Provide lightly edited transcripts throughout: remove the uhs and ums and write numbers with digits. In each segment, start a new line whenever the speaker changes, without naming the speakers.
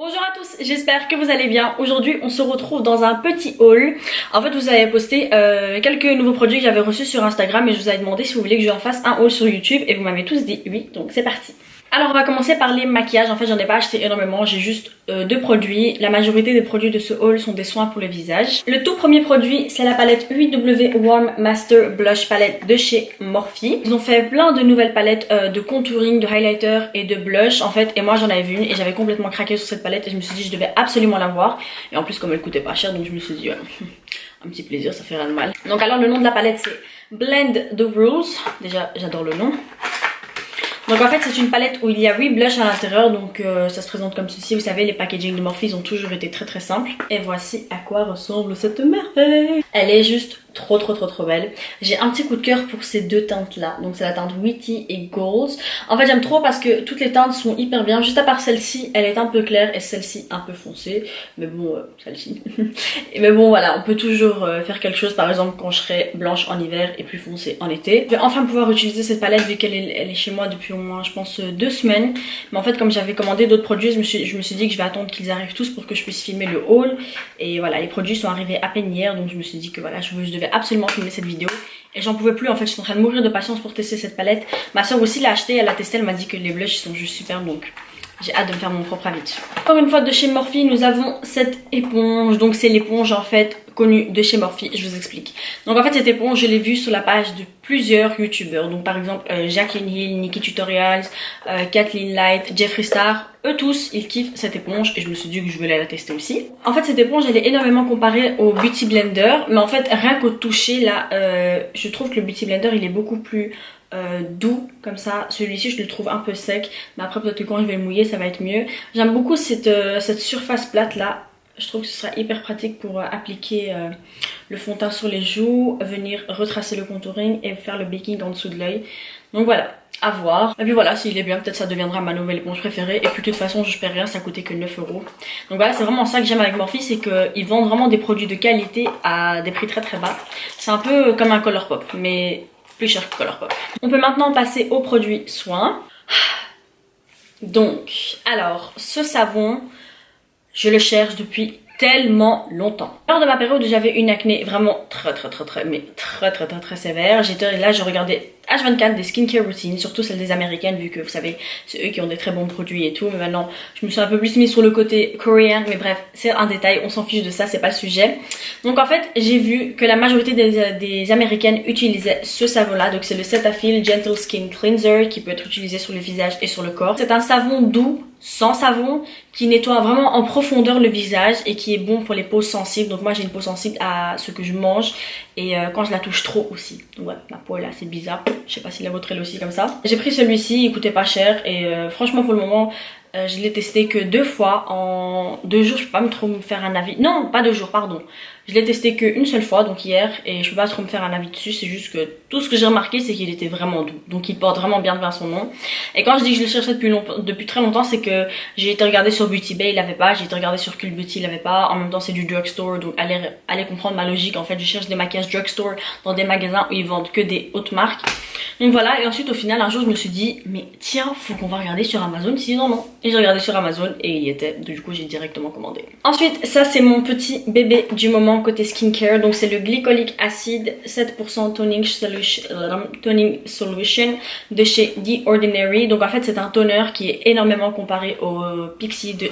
Bonjour à tous, j'espère que vous allez bien. Aujourd'hui on se retrouve dans un petit haul. En fait vous avez posté quelques nouveaux produits que j'avais reçus sur Instagram et je vous avais demandé si vous voulez que je en fasse un haul sur YouTube et vous m'avez tous dit oui, donc c'est parti. Alors on va commencer par les maquillages. En fait j'en ai pas acheté énormément, j'ai juste deux produits. La majorité des produits de ce haul sont des soins pour le visage. Le tout premier produit c'est la palette 8W Warm Master Blush Palette de chez Morphe. Ils ont fait plein de nouvelles palettes de contouring, de highlighter et de blush en fait. Et moi j'en avais vu une et j'avais complètement craqué sur cette palette et je me suis dit je devais absolument l'avoir. Et en plus comme elle coûtait pas cher donc je me suis dit un petit plaisir, ça fait rien de mal. Donc alors le nom de la palette c'est Blend the Rules. Déjà j'adore le nom. Donc en fait c'est une palette où il y a 8 blushs à l'intérieur, donc ça se présente comme ceci. Vous savez les packaging de Morphe ont toujours été très simples. Et voici à quoi ressemble cette merveille. Elle est juste trop belle. J'ai un petit coup de cœur pour ces deux teintes là, donc c'est la teinte Witty et Gold. En fait j'aime trop parce que toutes les teintes sont hyper bien, juste à part celle-ci elle est un peu claire et celle-ci un peu foncée, mais bon celle-ci mais bon voilà, on peut toujours faire quelque chose. Par exemple quand je serai blanche en hiver et plus foncée en été, je vais enfin pouvoir utiliser cette palette vu qu'elle est chez moi depuis au moins je pense 2 semaines. Mais en fait comme j'avais commandé d'autres produits, je me suis dit que je vais attendre qu'ils arrivent tous pour que je puisse filmer le haul. Et voilà, les produits sont arrivés à peine hier, donc je me suis dit que voilà, je devais absolument filmer cette vidéo et j'en pouvais plus. En fait je suis en train de mourir de patience pour tester cette palette. Ma soeur aussi l'a achetée, elle l'a testée, elle m'a dit que les blushs sont juste super, donc j'ai hâte de me faire mon propre avis dessus. Encore une fois de chez Morphe nous avons cette éponge. Donc c'est l'éponge en fait connue de chez Morphe, je vous explique. Donc en fait cette éponge je l'ai vue sur la page de plusieurs youtubeurs. Donc par exemple Jacqueline Hill, Nikki Tutorials, Kathleen Light, Jeffree Star. Eux tous ils kiffent cette éponge et je me suis dit que je voulais la tester aussi. En fait cette éponge elle est énormément comparée au Beauty Blender, mais en fait rien qu'au toucher là je trouve que le Beauty Blender il est beaucoup plus doux comme ça. Celui-ci je le trouve un peu sec, mais après peut-être que quand je vais le mouiller ça va être mieux. J'aime beaucoup cette surface plate là. Je trouve que ce sera hyper pratique pour appliquer le fond de teint sur les joues, venir retracer le contouring et faire le baking en dessous de l'œil. Donc voilà, à voir. Et puis voilà, s'il est bien, peut-être ça deviendra ma nouvelle éponge préférée. Et puis de toute façon, je perds rien, ça coûtait que 9 €. Donc voilà, c'est vraiment ça que j'aime avec Morphe, c'est qu'ils vendent vraiment des produits de qualité à des prix très bas. C'est un peu comme un Colourpop, mais plus cher que Colourpop. On peut maintenant passer aux produits soins. Donc, alors, ce savon, je le cherche depuis tellement longtemps. Lors de ma période où j'avais une acné vraiment très sévère, j'étais là, je regardais H24 des skincare routines, surtout celles des américaines vu que vous savez c'est eux qui ont des très bons produits et tout. Mais maintenant je me suis un peu plus mise sur le côté coréen, mais bref c'est un détail, on s'en fiche de ça, c'est pas le sujet. Donc en fait j'ai vu que la majorité des américaines utilisaient ce savon là. Donc c'est le Cetaphil Gentle Skin Cleanser qui peut être utilisé sur le visage et sur le corps. C'est un savon doux sans savon qui nettoie vraiment en profondeur le visage et qui est bon pour les peaux sensibles. Donc moi j'ai une peau sensible à ce que je mange et quand je la touche trop aussi. Donc voilà, ma peau est là, c'est bizarre. Je sais pas si la vôtre est aussi comme ça. J'ai pris celui-ci, il coûtait pas cher et franchement pour le moment je l'ai testé que 2 fois en 2 jours. Je peux pas trop me faire un avis. Non, pas 2 jours, pardon. Je l'ai testé qu'une seule fois, donc hier, et je peux pas trop me faire un avis dessus. C'est juste que tout ce que j'ai remarqué, c'est qu'il était vraiment doux. Donc il porte vraiment bien son nom. Et quand je dis que je le cherchais depuis très longtemps, c'est que j'ai été regarder sur Beauty Bay, il l'avait pas. J'ai été regarder sur Cult Beauty, il l'avait pas. En même temps, c'est du drugstore, donc allez comprendre ma logique. En fait, je cherche des maquillages drugstore dans des magasins où ils vendent que des hautes marques. Donc voilà, et ensuite au final, un jour, je me suis dit, mais tiens, faut qu'on va regarder sur Amazon si non. Et j'ai regardé sur Amazon et il y était, du coup j'ai directement commandé. Ensuite, ça c'est mon petit bébé du moment côté skincare. Donc c'est le Glycolic Acid 7% Toning Solution de chez The Ordinary. Donc en fait c'est un toner qui est énormément comparé au Pixi de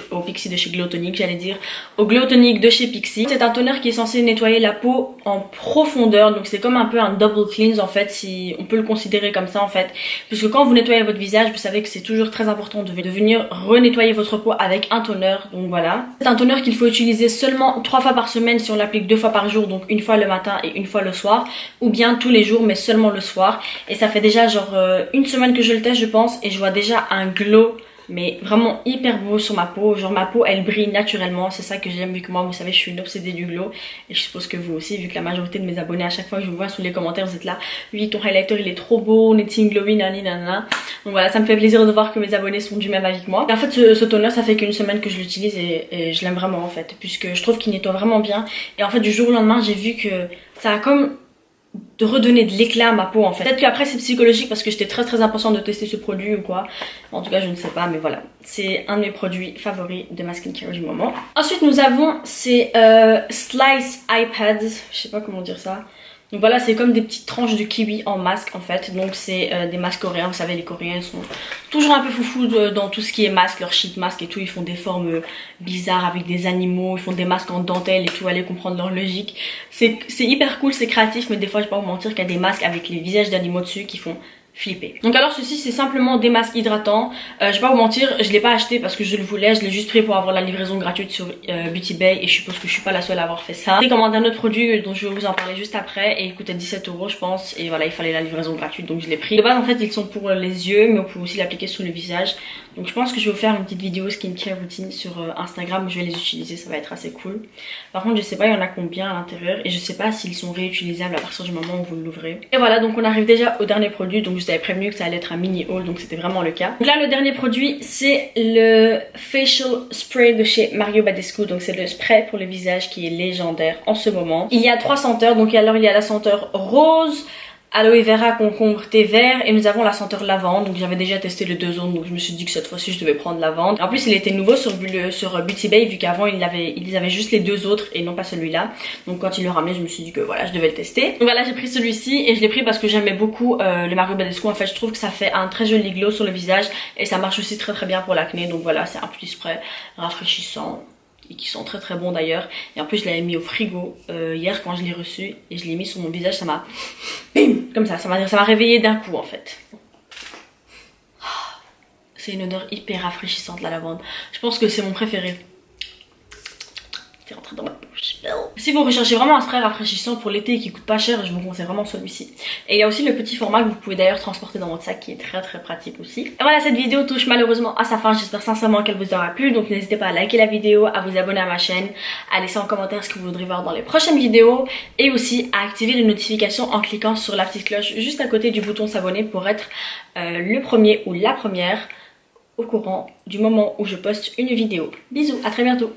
chez Glow Tonic, j'allais dire au Glow Tonic de chez Pixi. C'est un toner qui est censé nettoyer la peau en profondeur. Donc c'est comme un peu un double cleanse en fait, si on peut le considérer comme ça en fait. Puisque quand vous nettoyez votre visage, vous savez que c'est toujours très important de venir renettoyer votre peau avec un toner. Donc voilà, c'est un toner qu'il faut utiliser seulement 3 fois par semaine si on l'applique 2 fois par jour, donc une fois le matin et une fois le soir, ou bien tous les jours mais seulement le soir. Et ça fait déjà genre une semaine que je le teste je pense, et je vois déjà un glow mais vraiment hyper beau sur ma peau. Genre ma peau elle brille naturellement, c'est ça que j'aime vu que moi vous savez je suis une obsédée du glow. Et je suppose que vous aussi, vu que la majorité de mes abonnés à chaque fois que je vous vois sous les commentaires vous êtes là, oui ton highlighter il est trop beau, on est team glowy nani nanana. Donc voilà, ça me fait plaisir de voir que mes abonnés sont du même avis que moi. Et en fait ce toner ça fait qu'une semaine que je l'utilise et je l'aime vraiment en fait, puisque je trouve qu'il nettoie vraiment bien. Et en fait du jour au lendemain j'ai vu que ça a comme de redonner de l'éclat à ma peau en fait. Peut-être qu'après c'est psychologique parce que j'étais très impatiente de tester ce produit ou quoi. En tout cas je ne sais pas, mais voilà. C'est un de mes produits favoris de ma skincare du moment. Ensuite nous avons ces Slice iPads, je sais pas comment dire ça. Donc voilà, c'est comme des petites tranches de kiwi en masque en fait. Donc c'est des masques coréens, vous savez les coréens ils sont toujours un peu foufou dans tout ce qui est masque, leur sheet mask et tout. Ils font des formes bizarres avec des animaux, ils font des masques en dentelle et tout, allez comprendre leur logique. C'est hyper cool, c'est créatif, mais des fois je vais pas vous mentir qu'il y a des masques avec les visages d'animaux dessus qui font flipper. Donc alors ceci c'est simplement des masques hydratants. Je vais pas vous mentir, je l'ai pas acheté parce que je le voulais, je l'ai juste pris pour avoir la livraison gratuite sur Beauty Bay et je suppose que je suis pas la seule à avoir fait ça. J'ai commandé un autre produit dont je vais vous en parler juste après et il coûtait 17 € je pense et voilà il fallait la livraison gratuite donc je l'ai pris. De base en fait ils sont pour les yeux mais on peut aussi l'appliquer sur le visage. Donc je pense que je vais vous faire une petite vidéo skincare routine sur Instagram où je vais les utiliser, ça va être assez cool. Par contre je sais pas il y en a combien à l'intérieur et je sais pas s'ils sont réutilisables à partir du moment où vous l'ouvrez. Et voilà donc on arrive déjà au dernier produit, donc je vous avais prévenu que ça allait être un mini haul donc c'était vraiment le cas. Donc là le dernier produit c'est le Facial Spray de chez Mario Badescu, donc c'est le spray pour le visage qui est légendaire en ce moment. Il y a 3 senteurs, donc alors il y a la senteur rose, aloe vera, concombre, thé vert et nous avons la senteur lavande. Donc j'avais déjà testé les deux autres donc je me suis dit que cette fois-ci je devais prendre lavande. En plus il était nouveau sur Beauty Bay vu qu'avant ils avaient juste les deux autres et non pas celui-là. Donc quand il le ramenait je me suis dit que voilà je devais le tester. Donc voilà j'ai pris celui-ci et je l'ai pris parce que j'aimais beaucoup le Mario Badescu. En fait je trouve que ça fait un très joli glow sur le visage et ça marche aussi très bien pour l'acné. Donc voilà c'est un petit spray rafraîchissant et qui sont très bon d'ailleurs. Et en plus je l'avais mis au frigo hier quand je l'ai reçu et je l'ai mis sur mon visage, ça m'a bim comme ça m'a réveillé d'un coup en fait. C'est une odeur hyper rafraîchissante la lavande. Je pense que c'est mon préféré. C'est rentré dans ma bouche. Si vous recherchez vraiment un spray rafraîchissant pour l'été et qui coûte pas cher, je vous conseille vraiment celui-ci. Et il y a aussi le petit format que vous pouvez d'ailleurs transporter dans votre sac qui est très pratique aussi. Et voilà, cette vidéo touche malheureusement à sa fin. J'espère sincèrement qu'elle vous aura plu. Donc n'hésitez pas à liker la vidéo, à vous abonner à ma chaîne, à laisser en commentaire ce que vous voudrez voir dans les prochaines vidéos et aussi à activer les notifications en cliquant sur la petite cloche juste à côté du bouton s'abonner pour être le premier ou la première au courant du moment où je poste une vidéo. Bisous, à très bientôt.